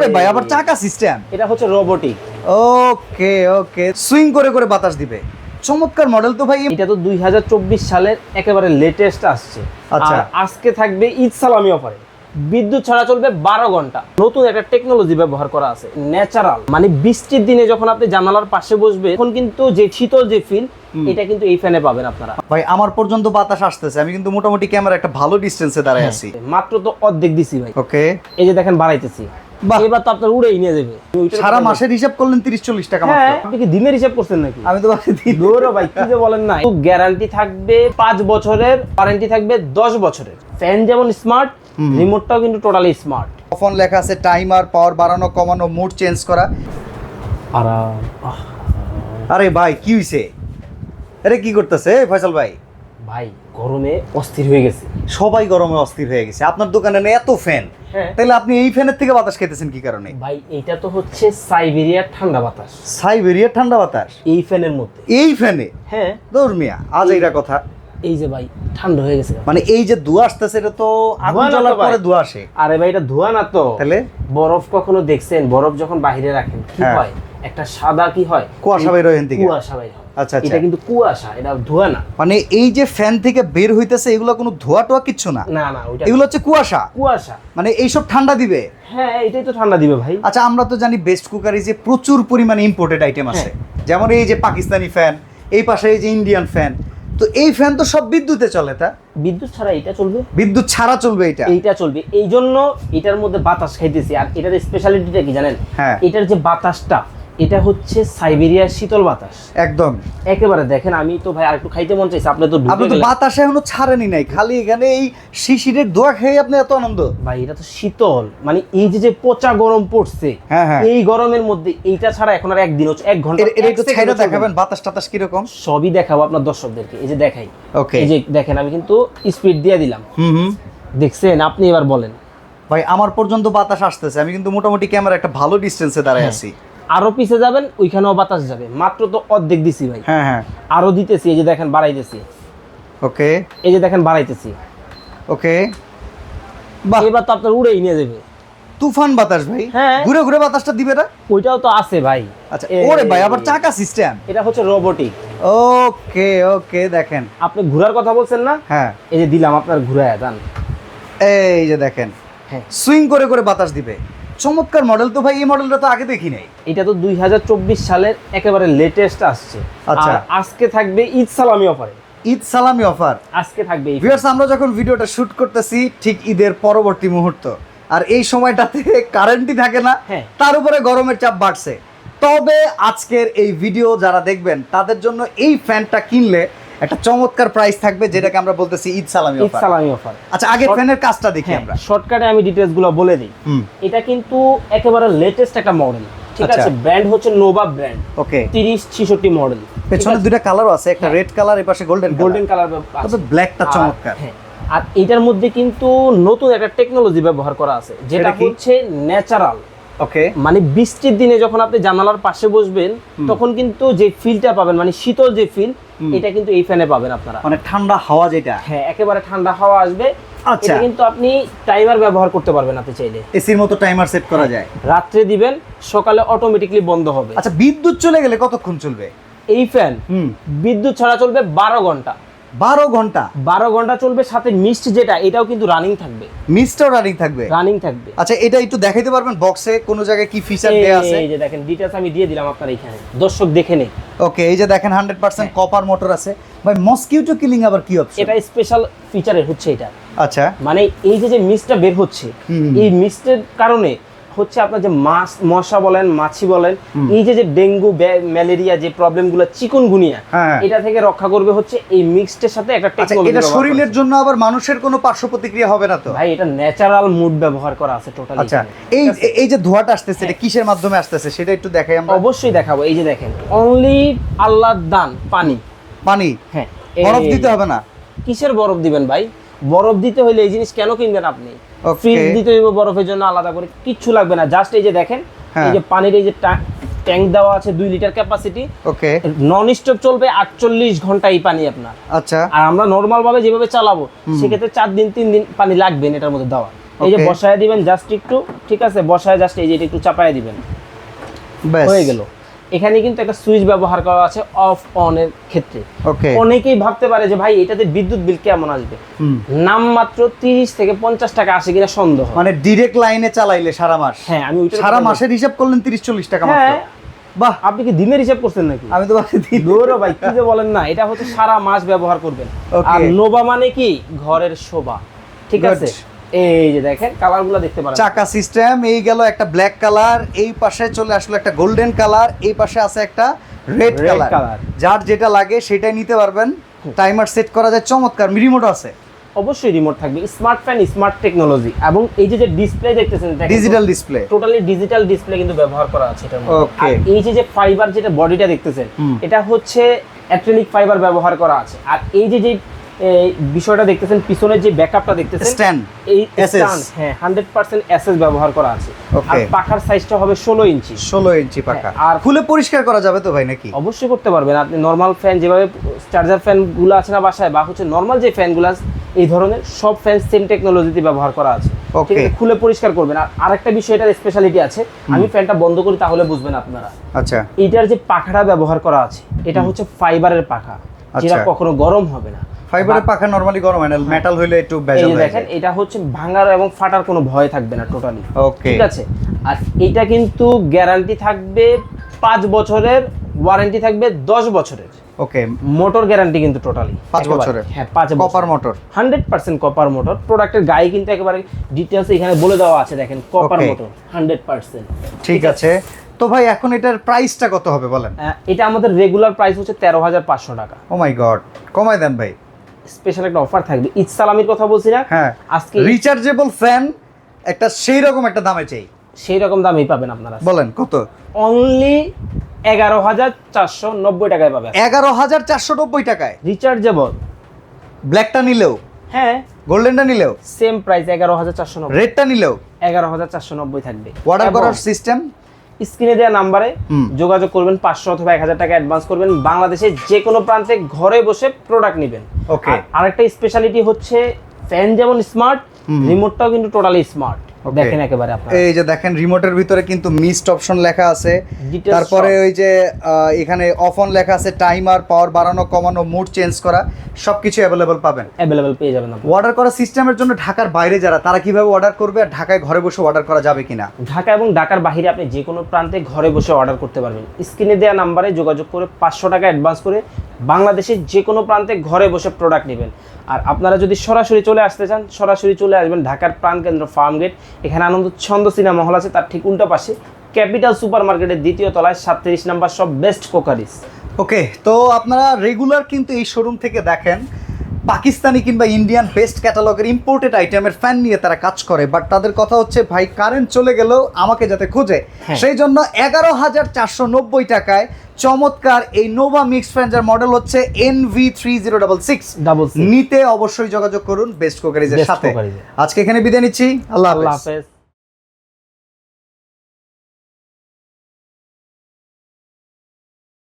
ওরে ভাই আবার চাকা সিস্টেম। এটা হচ্ছে রোবোটিক। ওকে ওকে, সুইং করে করে বাতাস দিবে। চমৎকার মডেল তো ভাই। এটা তো 2024 সালের একেবারে লেটেস্ট আসছে। আচ্ছা। আর আজকে থাকবে ঈদ সালামি অফারে। বিদ্যুৎ ছাড়া চলবে 12 ঘন্টা। নতুন একটা টেকনোলজি ব্যবহার করা আছে, ন্যাচারাল। মানে বৃষ্টির দিনে যখন আপনি জানালার পাশে বসবে তখন কিন্তু যে শীতল যে ফিল, এটা কিন্তু এই ফ্যানে পাবেন আপনারা। ভাই আমার পর্যন্ত বাতাস আসতেছে, আমি কিন্তু মোটামুটি ক্যামেরা একটা ভালো ডিসটেন্সে দাঁড়ায় আছি। মাত্র তো অর্ধেক দিছি ভাই। ওকে, এই যে দেখেন বাড়াইতেছি, এবার তো আপনার উড়েই নিয়ে যাবে। সারা মাসের হিসাব করলেন 30-40 টাকা মাত্র। হ্যাঁ, আপনি কি দিনের হিসাব করছেন নাকি? আমি তো ভাবছি দৌড়ো ভাই, কি যে বলেন না। গ্যারান্টি থাকবে 5 বছরের, ওয়ারেন্টি থাকবে 10 বছরের। ফ্যান যেমন স্মার্ট, রিমোটটাও কিন্তু টোটালি স্মার্ট। ফোন লেখা আছে টাইমার, পাওয়ার বাড়ানো কমানো, মুড চেঞ্জ করা। আরাম। আরে ভাই কি হইছে? আরে কি করতেছে ফয়সাল ভাই? ভাই গরমে অস্থির হয়ে গেছে। সবাই গরমে অস্থির হয়ে গেছে। আপনার দোকানে নেই এত ফ্যান, হ্যাঁ। তাহলে আপনি এই ফ্যানের থেকে বাতাস খেতেছেন কি কারণে? ভাই এটা তো হচ্ছে সাইবেরিয়ার ঠান্ডা বাতাস। সাইবেরিয়ার ঠান্ডা বাতাস এই ফ্যানের মধ্যে। এই ফ্যানে? হ্যাঁ। দৌড়মিয়া আজ এইটা কথা। এই যে ভাই ঠান্ডা হয়ে গেছে। মানে এই যে ধোঁয়া আসতেছে, এটা তো আগুন জ্বলার পরে ধোঁয়া আসে। আরে ভাই এটা ধোঁয়া না তো। তাহলে বরফ কখনো দেখছেন? বরফ যখন বাইরে রাখেন কি হ্যাঁ। হয়? একটা সাদা কি হয়? কুয়াশা বের হয় এখান থেকে। কুয়াশা বের হয়। আচ্ছা আচ্ছা। এটা কিন্তু কুয়াশা, এটা ধোঁয়া না। মানে এই যে ফ্যান থেকে বের হইতেছে এগুলো কোনো ধোঁয়া টোয়া কিচ্ছু না? না না, ওইটা এগুলো হচ্ছে কুয়াশা। কুয়াশা। মানে এইসব ঠান্ডা দিবে? হ্যাঁ, এটাই তো ঠান্ডা দিবে ভাই। আচ্ছা, আমরা তো জানি বেস্ট কুকারি যে প্রচুর পরিমাণে ইম্পোর্টেড আইটেম আছে, যেমন এই যে পাকিস্তানি ফ্যান, এই পাশে এই যে ইন্ডিয়ান ফ্যান। তো এই ফ্যান তো সব বিদ্যুতে চলে, তা বিদ্যুৎ ছাড়া এটা চলবে? বিদ্যুৎ ছাড়া চলবে এটা? এইটা চলবে। এই জন্য এটার মধ্যে বাতাস খাইতেছি। আর এটার স্পেশালিটিটা কি জানেন? হ্যাঁ। এটার যে বাতাসটা, এটা হচ্ছে সাইবেরিয়ার শীতল বাতাস। একদম একেবারে দেখেন, আমি তো ভাই আরেকটু খাইতে মন চাইছে। আপনি তো আপনি তো বাতাসে এখনো ছাড়েনি নাই, খালি এখানে এই শিশিরের দোয়া খেয়ে আপনি এত আনন্দ। ভাই এটা তো শীতল। মানে এই যে পচা গরম পড়ছে, হ্যাঁ হ্যাঁ, এই গরমের মধ্যে এইটা ছাড়া এখন আর একদিন হচ্ছে 1 ঘন্টা। এটা একটু ছাইড়া দেখাবেন বাতাস টাতাস কিরকম? সবই দেখাবো আপনার দর্শকদেরকে। এই যে দেখাই। ওকে, এই যে দেখেন, আমি কিন্তু স্পিড দিয়ে দিলাম। দেখছেন? আপনি এবার বলেন। ভাই আমার পর্যন্ত বাতাস আসতেছে, আমি কিন্তু মোটামুটি ক্যামেরা একটা ভালো ডিসটেন্সে দাঁড়ায় আছি। আরো পিছে যাবেন, ওইখানেও বাতাস যাবে। মাত্র তো অর্ধেক দিছি ভাই। হ্যাঁ হ্যাঁ, আরো দিতেছি। এই যে দেখেন বাড়াইতেছি। ওকে এই যে দেখেন বাড়াইতেছি। ওকে, বাহ, এবার তো আপনার উড়েই নিয়ে যাবে। তুফান বাতাস ভাই। হ্যাঁ। ঘুরে ঘুরে বাতাসটা দিবে না? ওইটাও তো আছে ভাই। আচ্ছা, ওরে ভাই আবার চাকা সিস্টেম। এটা হচ্ছে রোবোটিক। ওকে ওকে, দেখেন আপনি ঘোরার কথা বলছেন না? হ্যাঁ, এই যে দিলাম, আপনার ঘুরায় যান। এই যে দেখেন হ্যাঁ। সুইং করে করে বাতাস দিবে। চমৎকার মডেল তো ভাই, এই মডেলটা তো আগে দেখি নাই। এটা তো 2024 সালের একেবারে লেটেস্ট আসছে। আচ্ছা। আর আজকে থাকবে ঈদ সালামি অফারে। ঈদ সালামি অফার আজকে থাকবে এই ভিউয়ার্স, আমরা যখন ভিডিওটা শুট করতেছি ঠিক ঈদের পরবর্তী মুহূর্ত, আর এই সময়টাতে কারেন্টই থাকে না, হ্যাঁ। তার উপরে গরমের চাপ বাড়ছে। তবে আজকের এই ভিডিও যারা দেখবেন তাদের জন্য এই ফ্যানটা কিনলে একটা চমৎকার প্রাইস থাকবে, যেটাকে আমরা বলতেছি ঈদ সালামি ঈদ অফার। সালামি অফার। আচ্ছা, আগে ফ্যানের কাজটা দেখি আমরা। শর্টকাটে আমি ডিটেইলস গুলো বলে দিই। এটা কিন্তু একেবারে লেটেস্ট একটা মডেল। ঠিক আছে? ব্র্যান্ড হচ্ছে নোভা ব্র্যান্ড। ওকে, 3066 মডেল। পেছনে দুইটা কালারও আছে, একটা রেড কালার, এই পাশে গোল্ডেন কালার। তবে ব্ল্যাকটা চমৎকার। আর এটার মধ্যে কিন্তু নতুন একটা টেকনোলজি ব্যবহার করা আছে, যেটা হচ্ছে ন্যাচারাল। ওকে, মানে বৃষ্টির দিনে যখন আপনি জানালার পাশে বসবেন তখন কিন্তু যে ফিলটা পাবেন, মানে শীতল যে ফিল, এটা কিন্তু এই ফ্যানে পাবেন আপনারা। মানে ঠান্ডা হাওয়া যেটা, হ্যাঁ, একেবারে ঠান্ডা হাওয়া আসবে। আচ্ছা। এটা কিন্তু আপনি টাইমার ব্যবহার করতে পারবেন আপনি চাইলে। এসির মতো টাইমার সেট করা যায়। রাত্রে দিবেন, সকালে অটোমেটিক্যালি বন্ধ হবে। আচ্ছা, বিদ্যুৎ চলে গেলে কতক্ষণ চলবে এই ফ্যান বিদ্যুৎ ছাড়া চলবে 12 ঘন্টা। 12 ঘন্টা? 12 ঘন্টা চলবে। সাথে মিস্ট যেটা, এটাও কিন্তু রানিং থাকবে। মিস্টার রানিং থাকবে? রানিং থাকবে। আচ্ছা, এটা একটু দেখাইতে পারবেন বক্সে কোন জায়গায় কি ফিচার দেয়া আছে? এই যে দেখেন, ডিটেইলস আমি দিয়ে দিলাম আপনার এখানে, দর্শক দেখে নেই। ওকে, এই যে দেখেন 100% কপার মোটর আছে। ভাই মসকিউটো কিলিং আবার কি অপশন? এটা স্পেশাল ফিচারের হচ্ছে এটা। আচ্ছা, মানে এই যে মিস্টটা বের হচ্ছে, এই মিস্টের কারণে হচ্ছে আপনার যে মশা বলেন, মাছি বলেন, এই যে ডেঙ্গু, ম্যালেরিয়া যে প্রবলেমগুলো, চিকুনগুনিয়া, এটা থেকে রক্ষা করবে হচ্ছে এই মিক্সডের সাথে একটা টেকনোলজি। এটা শরীরের জন্য আবার মানুষের কোনো পার্শ্ব প্রতিক্রিয়া হবে না তো? ভাই এটা ন্যাচারাল মুড ব্যবহার করা আছে টোটালি। আচ্ছা, এই যে ধোঁয়াটা আসতেছে, এটা কিসের মাধ্যমে আসতেছে সেটা একটু দেখাই আমরা। অবশ্যই দেখাবো। এই যে দেখেন, অনলি আল্লাহর দান পানি। পানি? হ্যাঁ। বরফ দিতে হবে না? কিসের বরফ দিবেন ভাই? বরফ দিতে হলে এই জিনিস কেন কিনবেন আপনি? ফ্রিজ দিতে হইব বরফের জন্য আলাদা করে, কিচ্ছু লাগবে না। জাস্ট এই যে দেখেন, এই যে পানির এই যে ট্যাঙ্ক দেওয়া আছে 2 লিটার ক্যাপাসিটি। ওকে, নন স্টপ চলবে 48 ঘন্টা এই পানি আপনার। আচ্ছা। আর আমরা নরমাল ভাবে যেভাবে চালাবো সেক্ষেত্রে 4 দিন 3 দিন পানি লাগবে এটার মধ্যে দেওয়া। এই যে Okay. বসায় দিবেন জাস্ট একটু, ঠিক আছে, বসায় জাস্ট এই যে এটা একটু চাপায় দিবেন, ব্যাস হয়ে গেল। এখানে কিন্তু একটা সুইচ ব্যবহার করা আছে অফ অন এর ক্ষেত্রে। ওকে অনেকেই ভাবতে পারে যে ভাই এটাতে বিদ্যুৎ বিল কেমন আসবে, নামমাত্র 30 থেকে 50 টাকা আসে কিনা সন্দেহ। মানে ডিরেক্ট লাইনে চালাইলে সারা মাস, হ্যাঁ আমি ওইটা সারা মাসের হিসাব করলেন 30-40 টাকা মাত্র। হ্যাঁ। বাহ, আপনি কি দিনের হিসাব করছেন নাকি? আমি তো ভাবছি দিন। দৌড়ো ভাই, কি যে বলেন না, এটা হচ্ছে সারা মাস ব্যবহার করবেন। Okay. আর নোভা মানে কি ঘরের শোভা, ঠিক Good. আছে। এই যে দেখেন কালারগুলো দেখতে পারেন, চাকা সিস্টেম, এই গেল একটা ব্ল্যাক কালার, এই পাশে চলে আসলো একটা গোল্ডেন কালার, এই পাশে আছে একটা রেড Red কালার। color। যার যেটা লাগে সেটাই নিতে পারবেন। টাইমার সেট করা যায়, চমৎকার। রিমোট আছে, অবশ্যই রিমোট থাকবে। স্মার্ট ফ্যান, স্মার্ট টেকনোলজি, এবং এই যে ডিসপ্লে দেখতেছেন digital display. Totally digital display কিন্তু ব্যবহার করা আছে এটার মধ্যে। Okay. আর এই যে ফাইবার যেটা বডিটা দেখতেছেন, এটা হচ্ছে অ্যাক্রিলিক ফাইবার ব্যবহার করা আছে। আর এই যে বিষয়টা দেখতেছেন, পিছনের যে ব্যাকআপটা দেখতেছেন, স্ট্যান্ড এই SS স্ট্যান্ড, হ্যাঁ 100% এসএস ব্যবহার করা আছে। Okay. আর পাখার সাইজটা হবে 16 ইঞ্চি। 16 ইঞ্চি পাকা। হ্যাঁ, আর খুলে পরিষ্কার করা যাবে তো ভাই নাকি? অবশ্যই করতে পারবেন। আপনি নরমাল ফ্যান যেভাবে চার্জার ফ্যানগুলো আছে না বাসায়, বা হচ্ছে নরমাল যে ফ্যানগুলো আছে, এই ধরনের সব ফ্যান সেম টেকনোলজিতে ব্যবহার করা আছে। Okay. ঠিক আছে, খুলে পরিষ্কার করবেন। আর আরেকটা বিষয়, এটার স্পেশালিটি আছে, আমি ফ্যানটা বন্ধ করি তাহলে বুঝবেন আপনারা। আচ্ছা, এইটার যে পাখাটা ব্যবহার করা আছে, এটা হচ্ছে ফাইবারের পাখা, যেটা আচ্ছা। কখনো গরম হবে না। ফাইবারের পাখা নরমালি গরম হয় না, মেটাল হইলে একটু এই বেজাল যে হয়ে দেখেন, যায়। এটা হচ্ছে ভাঙার এবং ফাটার কোনো ভয় থাকবে না টোটালি। ওকে, ঠিক আছে। আর এটা কিন্তু গ্যারান্টি থাকবে 5 বছরের, ওয়ারেন্টি থাকবে 10 বছরের। ওকে, মোটর গ্যারান্টি কিন্তু টোটালি 5 বছরের। হ্যাঁ 5 বছর। Copper motor. 100% copper motor. প্রোডাক্টের গায়ে কিন্তু একেবারে ডিটেইলস এখানে বলে দেওয়া আছে, দেখেন কপার Okay. মোটর 100%। ঠিক আছে। তো ভাই এখন এটার প্রাইসটা কত হবে বলেন? এটা আমাদের রেগুলার প্রাইস হচ্ছে 13,500 টাকা। ও মাই গড, কমাই দেন ভাই। স্পেশাল একটা অফার থাকবে, ঈদ সালামির কথা বলছি না, হ্যাঁ, আজকে রিচার্জেবল ফ্যান একটা সেই রকম একটা দামে চাই। সেই রকম দামেই পাবেন আপনারা। বলেন কত? অনলি 11,490 টাকায় পাবেন। 11,490 টাকায় রিচার্জেবল। ব্ল্যাকটা নিলেও, হ্যাঁ গোল্ডেনটা নিলেও, সেম প্রাইস 11,490। রেডটা নিলেও 11,490 থাকবে। অর্ডার এবং করার সিস্টেম স্ক্রিনে দেওয়া নাম্বারে যোগাযোগ করবেন, 500 অথবা 1000 টাকা অ্যাডভান্স করবেন, বাংলাদেশের যে কোনো প্রান্তে ঘরে বসে প্রোডাক্ট নেবেন। Okay. আরেকটা স্পেশালিটি হচ্ছে, ফ্যান যেমন স্মার্ট, রিমোটটাও কিন্তু টোটালি স্মার্ট। Okay. দেখেন একেবারে আপনারা, এই যে দেখেন রিমোটের ভিতরে কিন্তু মিস্ট অপশন লেখা আছে, Details তারপরে সব। ওই যে এখানে অফ অন লেখা আছে, টাইমার, পাওয়ার বাড়ানো কমানো, মুড চেঞ্জ করা, সবকিছু অ্যাভেলেবল পাবেন। অ্যাভেলেবল পেয়ে যাবেন আপনারা। অর্ডার করা সিস্টেমের জন্য ঢাকার বাইরে যারা, তারা কিভাবে অর্ডার করবে, আর ঢাকায় ঘরে বসে অর্ডার করা যাবে কিনা? ঢাকা এবং ঢাকার বাইরে আপনি যে কোনো প্রান্তে ঘরে বসে অর্ডার করতে পারবেন। স্ক্রিনে দেওয়া নাম্বারে যোগাযোগ করে 500 টাকা অ্যাডভান্স করে বাংলাদেশের যে কোনো প্রান্তে ঘরে বসে প্রোডাক্ট নেবেন। আর আপনারা যদি সরাসরি চলে আসতে চান, সরাসরি চলে আসবেন ঢাকার প্রাণকেন্দ্র ফার্ম গেট। এখানে আনন্দ ছন্দ সিনেমা হল আছে, তার ঠিক উল্টো পাশে ক্যাপিটাল সুপার মার্কেটের 2য় তলায় 37 নাম্বার সব বেস্ট কোকারিস। ওকে, তো আপনারা রেগুলার কিন্তু এই শোরুম থেকে দেখেন পাকিস্তানি কিংবা ইন্ডিয়ান বেস্ট ক্যাটালগের ইম্পোর্টেড আইটেমের ফ্যান নিয়ে তারা কাজ করে, বাট তাদের কথা হচ্ছে ভাই কারেন্ট চলে গেলেও আমাকে যাতে খোঁজে, হ্যাঁ। সেই জন্য 11,490 টাকায় চমৎকার এই নোভা মিক্স ফ্যান, যার মডেল হচ্ছে NV3066 নিতে অবশ্যই যোগাযোগ করুন বেস্ট কোকারিজের Best সাথে। Cookeries-এ। আজকে এখানে বিদায় নিচ্ছি, আল্লাহ আল্লাহ হাফেজ। হাফেজ।